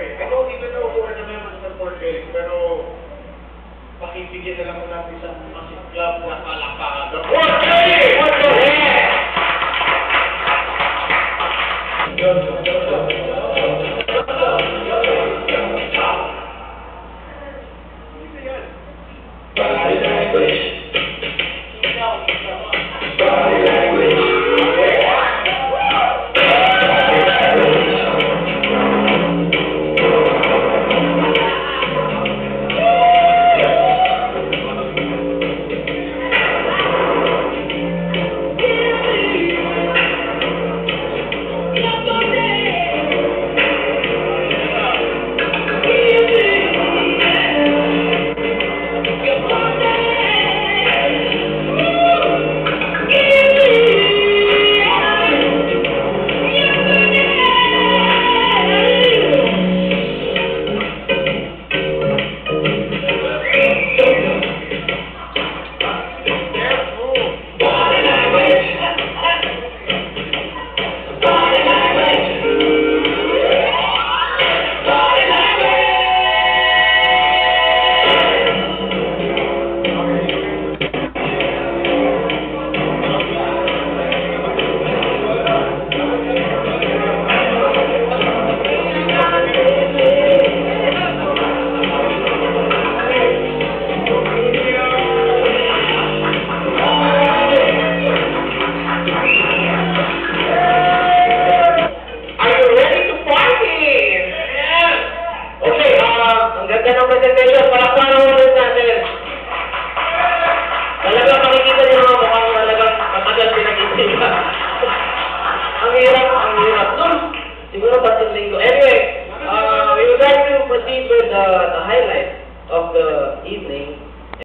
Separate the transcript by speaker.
Speaker 1: Okay, even though we're the members ng Fort Felix, pero pakibigyan na lang mo natin isang massive club na palakpakan. The Fort Felix! What's your head?
Speaker 2: Body language. Body language. Presentation, palakpakan naman ulit natin. Talagang makikita niyo mga mukhang talagang matagal pinag-isipan. Ang hirap. Siguro batong linggo. Anyway, we would like to proceed with the highlight of the evening.